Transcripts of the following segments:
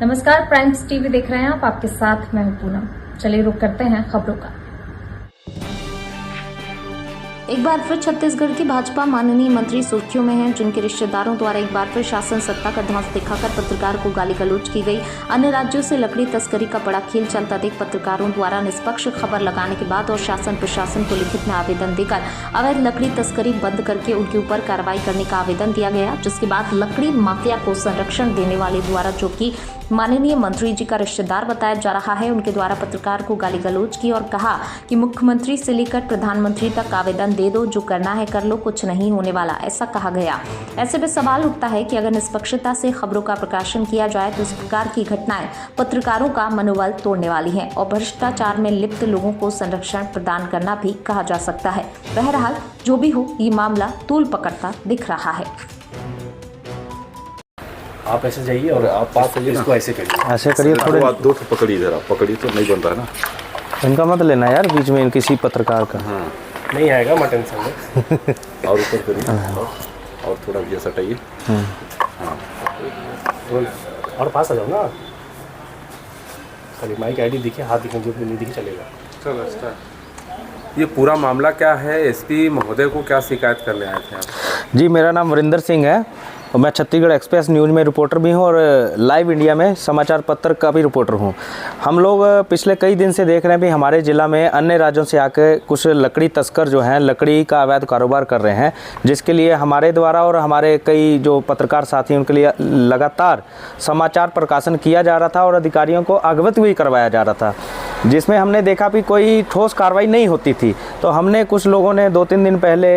नमस्कार, primes TV देख रहे हैं आप। आपके साथ मैं हूं पूनम। चलिए रुक करते हैं खबरों का। एक बार फिर छत्तीसगढ़ की भाजपा माननीय मंत्री सुर्खियों में हैं, जिनके रिश्तेदारों द्वारा एक बार फिर शासन सत्ता का ध्वंस दिखाकर पत्रकार को गाली गलौज की गई। अन्य राज्यों से लकड़ी तस्करी का बड़ा खेल चलता देख पत्रकारों द्वारा निष्पक्ष खबर लगाने के बाद और शासन प्रशासन को लिखित में आवेदन देकर अवैध लकड़ी तस्करी बंद करके उनके ऊपर कार्रवाई करने का आवेदन दिया गया, जिसके बाद लकड़ी माफिया को संरक्षण देने वाले द्वारा, जो कि माननीय मंत्री जी का रिश्तेदार बताया जा रहा है, उनके द्वारा पत्रकार को गाली गलौज की और कहा कि मुख्यमंत्री से लेकर प्रधानमंत्री तक आवेदन दे दो, जो करना है कर लो, कुछ नहीं होने वाला, ऐसा कहा गया। ऐसे में सवाल उठता है कि अगर निष्पक्षता से खबरों का प्रकाशन किया जाए तो इस प्रकार की घटनाएं पत्रकारों का मनोबल तोड़ने वाली हैं और भ्रष्टाचार में लिप्त लोगों को संरक्षण प्रदान करना भी कहा जा सकता है। बहरहाल जो भी हो, ये मामला तूल पकड़ता दिख रहा है। आप ऐसे जाइए और आप पास से इसको ऐसे करिए, ऐसे करिए, थोड़े दो पकड़िए, जरा पकड़िए तो नहीं बन रहा है ना। इनका मत लेना यार बीच में किसी पत्रकार का। हाँ नहीं आएगा, मैं टेंशन में। और ऊपर करिए और थोड़ा भी सटाइए। हाँ और पास आ जाओ ना। खाली माइक आईडी दिखे, हाथ दिखे, जो भी नहीं दिखे चलेगा। चलो स्टार्ट। ये पूरा मामला क्या है? एसपी महोदय को क्या शिकायत करने आए थे आप? जी, मेरा नाम वरिंदर सिंह है और मैं छत्तीसगढ़ एक्सप्रेस न्यूज़ में रिपोर्टर भी हूं और लाइव इंडिया में समाचार पत्र का भी रिपोर्टर हूं। हम लोग पिछले कई दिन से देख रहे हैं भी हमारे ज़िला में अन्य राज्यों से आकर कुछ लकड़ी तस्कर जो हैं लकड़ी का अवैध कारोबार कर रहे हैं, जिसके लिए हमारे द्वारा और हमारे कई जो पत्रकार साथी उनके लिए लगातार समाचार प्रकाशन किया जा रहा था और अधिकारियों को अवगत भी करवाया जा रहा था, जिसमें हमने देखा भी कोई ठोस कार्रवाई नहीं होती थी। तो हमने कुछ लोगों ने 2-3 दिन पहले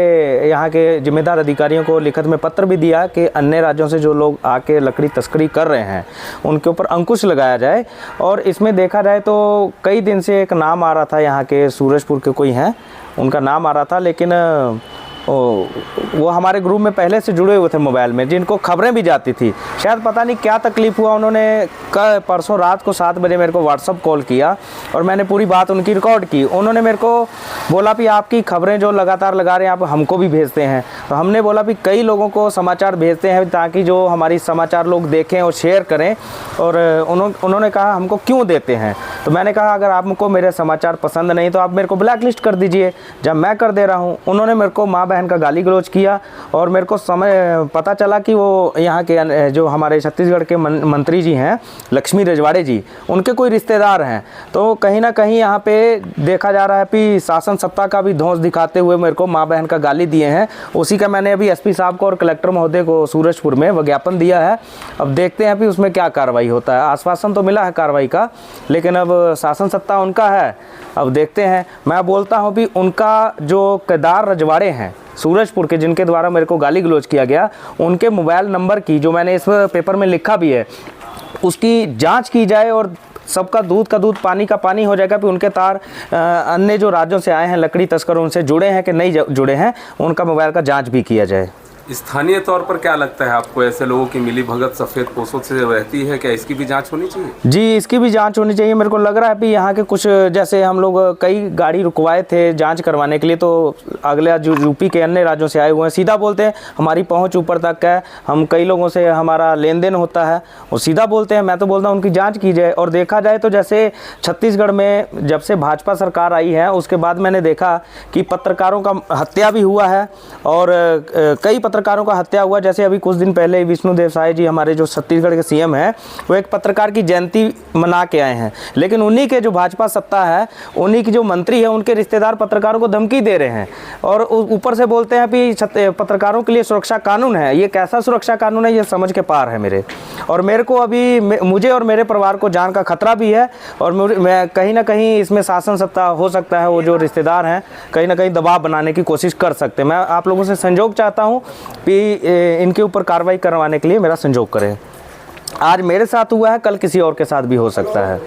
यहाँ के जिम्मेदार अधिकारियों को लिखित में पत्र भी दिया कि अन्य राज्यों से जो लोग आके लकड़ी तस्करी कर रहे हैं उनके ऊपर अंकुश लगाया जाए। और इसमें देखा जाए तो कई दिन से एक नाम आ रहा था, यहाँ के सूरजपुर के कोई हैं, उनका नाम आ रहा था, लेकिन वो हमारे ग्रुप में पहले से जुड़े हुए थे मोबाइल में, जिनको खबरें भी जाती थी। शायद पता नहीं क्या तकलीफ़ हुआ, उन्होंने परसों रात को 7 बजे मेरे को व्हाट्सअप कॉल किया और मैंने पूरी बात उनकी रिकॉर्ड की। उन्होंने मेरे को बोला कि आपकी खबरें जो लगातार लगा रहे हैं आप हमको भी भेजते हैं। तो हमने बोला भी कई लोगों को समाचार भेजते हैं ताकि जो हमारी समाचार लोग देखें और शेयर करें, और उन्होंने कहा हमको क्यों देते हैं। तो मैंने कहा अगर आपको मेरे समाचार पसंद नहीं तो आप मेरे को ब्लैक लिस्ट कर दीजिए, जब मैं कर दे रहा हूँ। उन्होंने मेरे को माँ बहन का गाली गलौज किया और मेरे को समय पता चला कि वो यहाँ के जो हमारे छत्तीसगढ़ के मंत्री जी हैं लक्ष्मी रजवाड़े जी, उनके कोई रिश्तेदार हैं। तो कहीं ना कहीं यहाँ पे देखा जा रहा है कि शासन सत्ता का भी ध्वंस दिखाते हुए मेरे को माँ बहन का गाली दिए हैं। उसी का मैंने अभी एसपी साहब को और कलेक्टर महोदय को सूरजपुर में विज्ञापन दिया है। अब देखते हैं कि उसमें क्या कार्रवाई होता है। आश्वासन तो मिला है कार्रवाई का, लेकिन अब शासन सत्ता उनका है, अब देखते हैं। मैं बोलता हूँ कि उनका जो केदार रजवाड़े हैं सूरजपुर के, जिनके द्वारा मेरे को गाली गलौज किया गया, उनके मोबाइल नंबर की जो मैंने इस पेपर में लिखा भी है उसकी जांच की जाए और सबका दूध का दूध पानी का पानी हो जाएगा कि उनके तार अन्य जो राज्यों से आए हैं लकड़ी तस्कर उनसे जुड़े हैं कि नहीं जुड़े हैं, उनका मोबाइल का जांच भी किया जाए। स्थानीय तौर पर क्या लगता है आपको, ऐसे लोगों की मिली भगत सफेद पोशों से रहती है, क्या इसकी भी जांच होनी चाहिए? जी, इसकी भी जांच होनी चाहिए। मेरे को लग रहा है कि यहाँ के कुछ, जैसे हम लोग कई गाड़ी रुकवाए थे जांच करवाने के लिए, तो अगले जो यूपी के अन्य राज्यों से आए हुए हैं सीधा बोलते हैं हमारी पहुँच ऊपर तक है, हम कई लोगों से हमारा लेन देन होता है, और सीधा बोलते हैं। मैं तो बोलता हूँ उनकी जाँच की जाए। और देखा जाए तो जैसे छत्तीसगढ़ में जब से भाजपा सरकार आई है उसके बाद मैंने देखा कि पत्रकारों का हत्या भी हुआ है और कई पत्रकारों का हत्या हुआ। जैसे अभी कुछ दिन पहले विष्णुदेव साय जी, हमारे जो छत्तीसगढ़ के सीएम हैं, वो एक पत्रकार की जयंती मना के आए हैं, लेकिन उन्हीं के जो भाजपा सत्ता है, उन्हीं की जो मंत्री है, उनके रिश्तेदार पत्रकारों को धमकी दे रहे हैं और ऊपर से बोलते हैं कि पत्रकारों के लिए सुरक्षा कानून है। ये कैसा सुरक्षा कानून है, ये समझ के पार है मेरे। और मेरे को अभी मुझे और मेरे परिवार को जान का खतरा भी है और मैं कहीं ना कहीं इसमें शासन सत्ता हो सकता है, वो जो रिश्तेदार हैं कहीं ना कहीं दबाव बनाने की कोशिश कर सकते हैं। मैं आप लोगों से संजोग चाहता हूँ कि इनके ऊपर कार्रवाई करवाने के लिए मेरा संजोग करें। आज मेरे साथ हुआ है, कल किसी और के साथ भी हो सकता है।